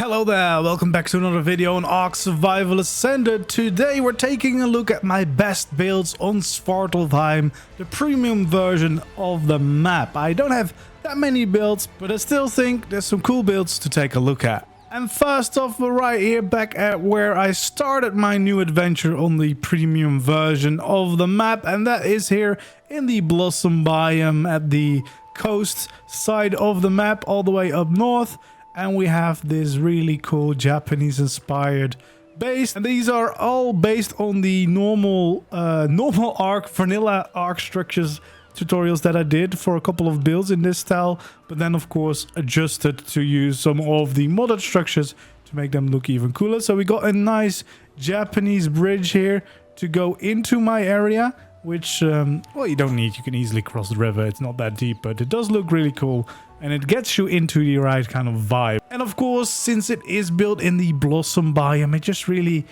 Hello there, welcome back to another video on ARK Survival Ascended. Today we're taking a look at my best builds on Svartalfheim, the premium version of the map. I don't have that many builds, but I still think there's some cool builds to take a look at. And first off, we're right here back at where I started my new adventure on the premium version of the map, and that is here in the Blossom biome at the coast side of the map, all the way up north. And we have this really cool Japanese inspired base, and these are all based on the normal ARK, vanilla ARK structures tutorials that I did for a couple of builds in this style, but then of course adjusted to use some of the modded structures to make them look even cooler. So we got a nice Japanese bridge here to go into my area, which well, you don't need, you can easily cross the river, it's not that deep, but it does look really cool. And it gets you into the right kind of vibe. And of course, since it is built in the Blossom biome, it just really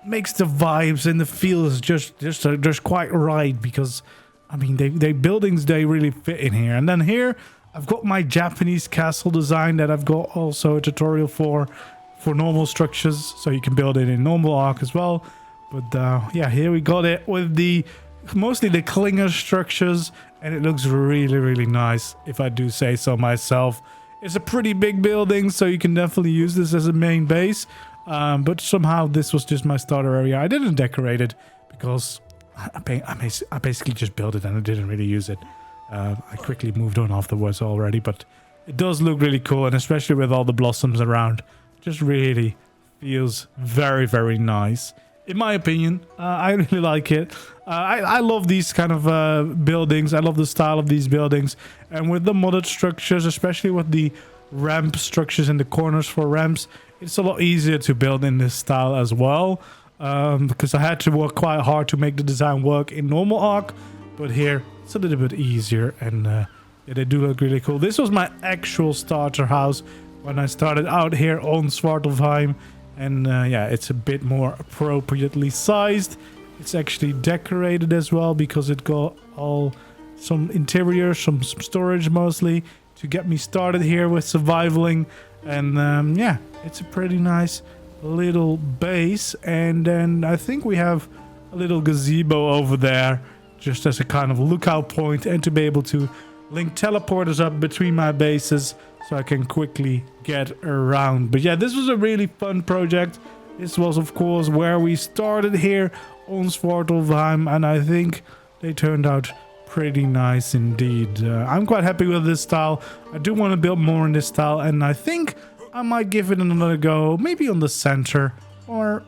makes the vibes and the feels just quite right. Because, I mean, they buildings, they really fit in here. And then here, I've got my Japanese castle design that I've got also a tutorial for normal structures. So you can build it in normal ARK as well. But yeah, here we got it with the mostly the clinger structures, and it looks really nice, if I do say so myself. It's a pretty big building, so you can definitely use this as a main base, but somehow this was just my starter area. I didn't decorate it because I basically just built it and I didn't really use it. I quickly moved on afterwards already, but it does look really cool, and especially with all the blossoms around, just really feels very nice. In my opinion, I really like it. I love these kind of buildings. I love the style of these buildings. And with the modded structures, especially with the ramp structures in the corners for ramps, it's a lot easier to build in this style as well. Because I had to work quite hard to make the design work in normal ARK. But here, it's a little bit easier. And yeah, they do look really cool. This was my actual starter house when I started out here on Svartalfheim. And yeah, it's a bit more appropriately sized. It's actually decorated as well because it got some interior, some storage mostly to get me started here with survivaling. And yeah, it's a pretty nice little base. And then I think we have a little gazebo over there just as a kind of lookout point, and to be able to link teleporters up between my bases so I can quickly get around. But yeah, this was a really fun project. This was, of course, where we started here on Svartalfheim, and I think they turned out pretty nice indeed. I'm quite happy with this style. I do want to build more in this style, and I think I might give it another go, maybe on the center, or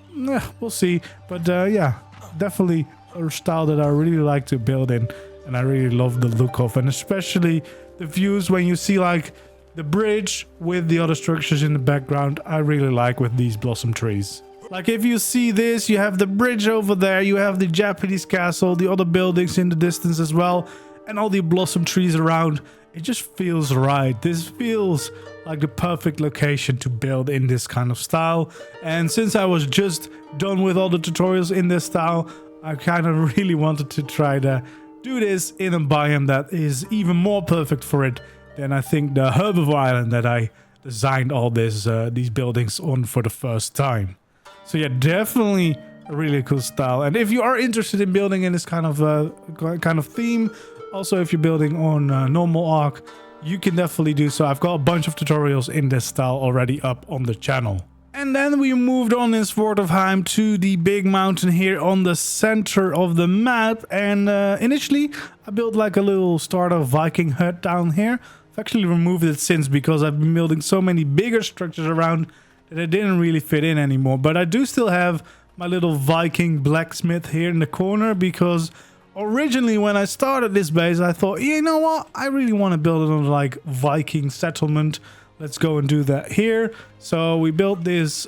we'll see. But yeah, definitely a style that I really like to build in, and I really love the look of, and especially the views when you see like the bridge with the other structures in the background. I really like with these blossom trees. Like if you see this, you have the bridge over there, you have the Japanese castle, the other buildings in the distance as well, and all the blossom trees around. It just feels right. This feels like the perfect location to build in this kind of style. And since I was just done with all the tutorials in this style, I kind of really wanted to try to do this in a biome that is even more perfect for it than I think the Herbivore Island that I designed all these buildings on for the first time. So yeah, definitely a really cool style. And if you are interested in building in this kind of theme, also if you're building on normal ARK, you can definitely do so. I've got a bunch of tutorials in this style already up on the channel. And then we moved on in Svartalfheim to the big mountain here on the center of the map. And initially, I built like a little starter Viking hut down here. I've actually removed it since because I've been building so many bigger structures around that it didn't really fit in anymore. But I do still have my little Viking blacksmith here in the corner, because originally when I started this base, I thought, you know what? I really want to build it on like Viking settlement. Let's go and do that here. So we built this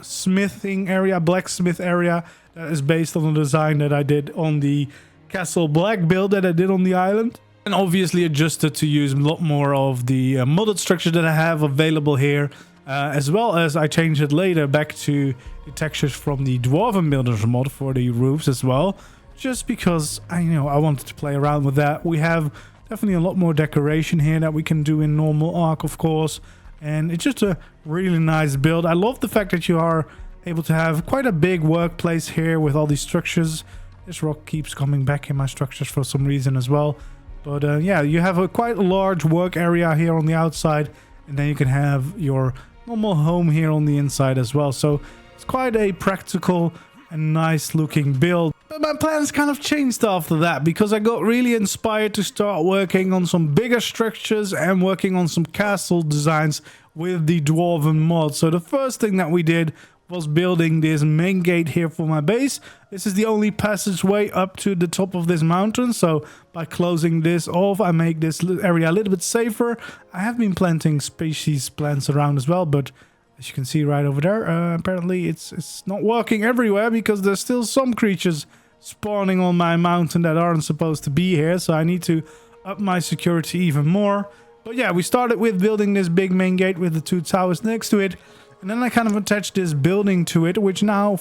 smithing area, blacksmith area, that is based on the design that I did on the Castle Black build that I did on the island. And obviously adjusted to use a lot more of the modded structure that I have available here. As well as I changed it later back to the textures from the Dwarven Builders mod for the roofs as well. Just because I wanted to play around with that. We have definitely a lot more decoration here that we can do in normal ARK, of course. And it's just a really nice build. I love the fact that you are able to have quite a big workplace here with all these structures. This rock keeps coming back in my structures for some reason as well. But yeah, you have a quite large work area here on the outside. And then you can have your normal home here on the inside as well. So it's quite a practical and nice looking build. But my plans kind of changed after that, because I got really inspired to start working on some bigger structures and working on some castle designs with the Dwarven mod. So the first thing that we did was building this main gate here for my base. This is the only passageway up to the top of this mountain. So by closing this off, I make this area a little bit safer. I have been planting species plants around as well, but as you can see right over there, apparently it's not working everywhere, because there's still some creatures spawning on my mountain that aren't supposed to be here. So I need to up my security even more. But yeah, we started with building this big main gate with the 2 towers next to it. And then I kind of attached this building to it, which now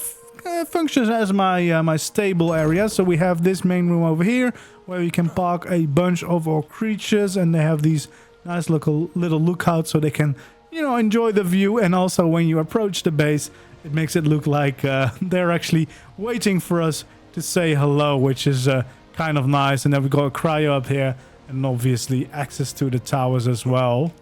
functions as my my stable area. So we have this main room over here, where you can park a bunch of our creatures. And they have these nice little lookouts, so they can, you know, enjoy the view. And also when you approach the base, it makes it look like they're actually waiting for us to say hello, which is kind of nice. And then we got a cryo up here, and obviously access to the towers as well.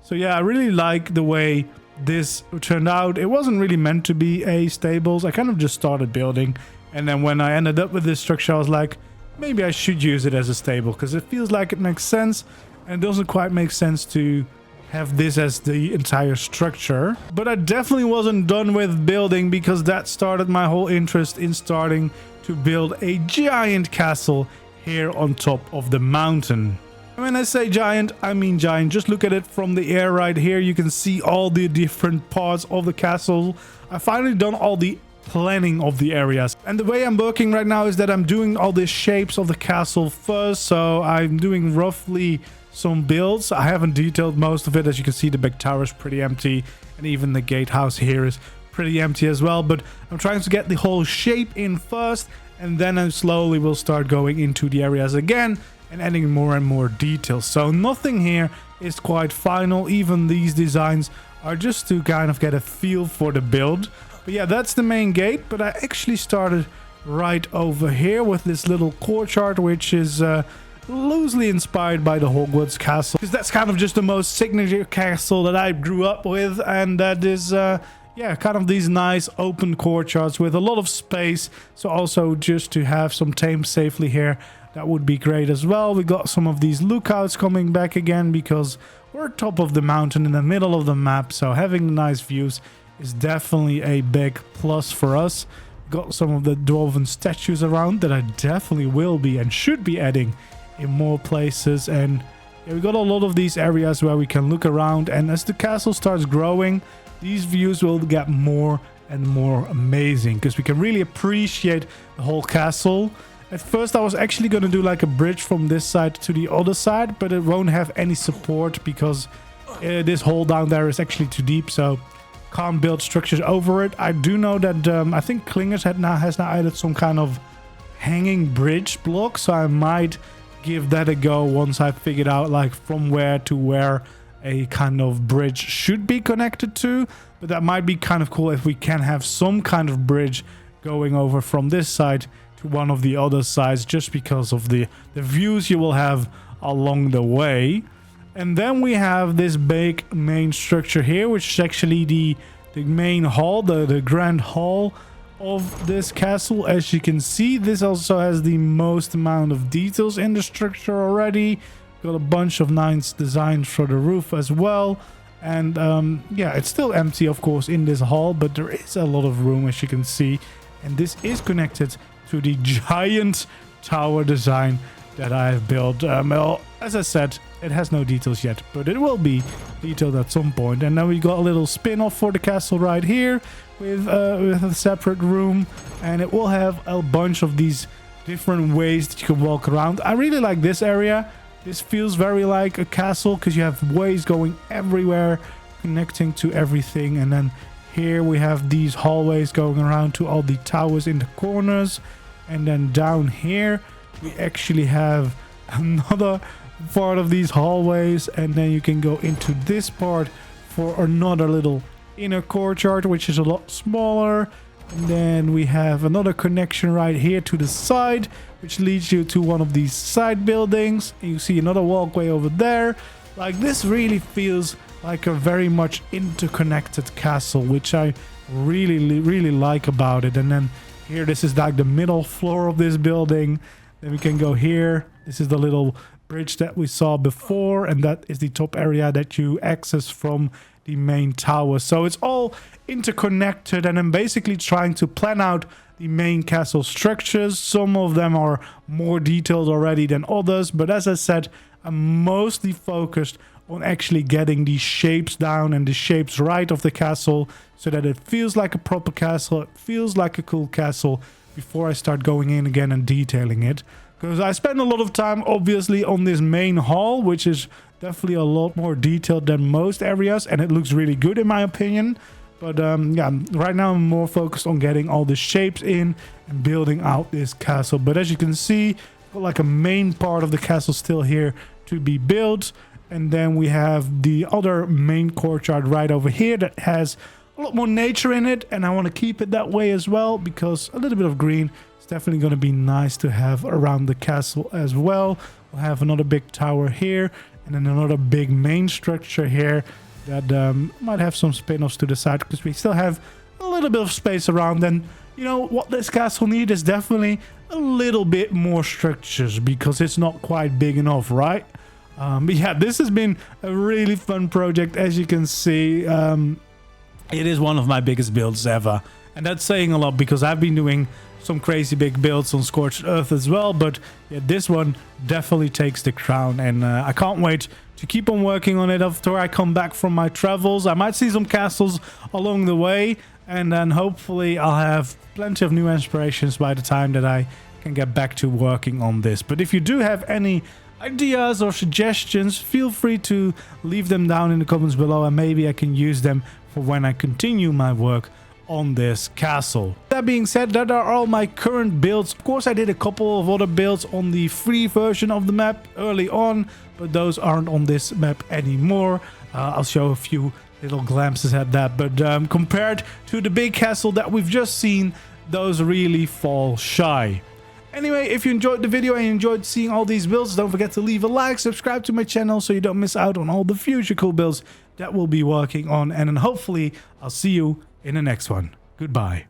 So yeah, I really like the way this turned out. It wasn't really meant to be a stables. I kind of just started building, and then when I ended up with this structure, I was like, maybe I should use it as a stable, because it feels like it makes sense, and it doesn't quite make sense to have this as the entire structure. But I definitely wasn't done with building, because that started my whole interest in starting to build a giant castle here on top of the mountain. When I say giant, I mean giant. Just look at it from the air right here. You can see all the different parts of the castle. I finally done all the planning of the areas. And the way I'm working right now is that I'm doing all the shapes of the castle first. So I'm doing roughly some builds. I haven't detailed most of it. As you can see, the big tower is pretty empty. And even the gatehouse here is pretty empty as well. But I'm trying to get the whole shape in first. And then I slowly will start going into the areas again and adding more and more details. So nothing here is quite final. Even these designs are just to kind of get a feel for the build. But yeah, that's the main gate. But I actually started right over here with this little courtyard, which is loosely inspired by the Hogwarts castle, because that's kind of just the most signature castle that I grew up with. And that is yeah, kind of these nice open courtyards with a lot of space. So also just to have some tame safely here, that would be great as well. We got some of these lookouts coming back again, because we're top of the mountain in the middle of the map. So having nice views is definitely a big plus for us. Got some of the Dwarven statues around that I definitely will be and should be adding in more places. And yeah, we got a lot of these areas where we can look around. And as the castle starts growing, these views will get more and more amazing, because we can really appreciate the whole castle. At first I was actually going to do like a bridge from this side to the other side, but it won't have any support, because this hole down there is actually too deep, so can't build structures over it. I do know that I think Klingers has now added some kind of hanging bridge block, so I might give that a go once I figured out like from where to where a kind of bridge should be connected to. But that might be kind of cool if we can have some kind of bridge going over from this side to one of the other sides, just because of the views you will have along the way. And then we have this big main structure here, which is actually the main hall, the grand hall of this castle. As you can see, this also has the most amount of details in the structure already. Got a bunch of nice designs for the roof as well. And yeah, it's still empty, of course, in this hall, but there is a lot of room, as you can see. And this is connected to the giant tower design that I have built. Well, as I said, it has no details yet, but it will be detailed at some point. And then we got a little spin-off for the castle right here with a separate room, and it will have a bunch of these different ways that you can walk around. I really like this area. This feels very like a castle, because you have ways going everywhere, connecting to everything. And then here we have these hallways going around to all the towers in the corners. And then down here we actually have another part of these hallways, and then you can go into this part for another little inner courtyard, which is a lot smaller. And then we have another connection right here to the side, which leads you to one of these side buildings. And you see another walkway over there. Like, this really feels like a very much interconnected castle, which I really like about it. And then here, this is like the middle floor of this building. Then we can go here. This is the little bridge that we saw before, and that is the top area that you access from the main tower. So it's all interconnected, and I'm basically trying to plan out the main castle structures. Some of them are more detailed already than others, but as I said, I'm mostly focused on actually getting the shapes down and the shapes right of the castle, so that it feels like a proper castle, it feels like a cool castle, before I start going in again and detailing it. Because I spend a lot of time obviously on this main hall, which is definitely a lot more detailed than most areas, and it looks really good in my opinion. But yeah, right now I'm more focused on getting all the shapes in and building out this castle. But as you can see, I've got like a main part of the castle still here to be built. And then we have the other main courtyard right over here that has a lot more nature in it. And I want to keep it that way as well, because a little bit of green is definitely going to be nice to have around the castle as well. We'll have another big tower here, and then another big main structure here that might have some spin-offs to the side, because we still have a little bit of space around. And you know what this castle needs is definitely a little bit more structures, because it's not quite big enough, right? But yeah, this has been a really fun project. As you can see, it is one of my biggest builds ever, and that's saying a lot, because I've been doing some crazy big builds on Scorched Earth as well, but yeah, this one definitely takes the crown. And I can't wait to keep on working on it after I come back from my travels. I might see some castles along the way, and then hopefully I'll have plenty of new inspirations by the time that I can get back to working on this. But if you do have any ideas or suggestions, feel free to leave them down in the comments below, and maybe I can use them for when I continue my work on this castle. That being said, that are all my current builds. Of course, I did a couple of other builds on the free version of the map early on, but those aren't on this map anymore. I'll show a few little glimpses at that, but compared to the big castle that we've just seen, those really fall shy. Anyway, if you enjoyed the video and you enjoyed seeing all these builds, don't forget to leave a like, subscribe to my channel so you don't miss out on all the future cool builds that we'll be working on. And then hopefully I'll see you in the next one. Goodbye.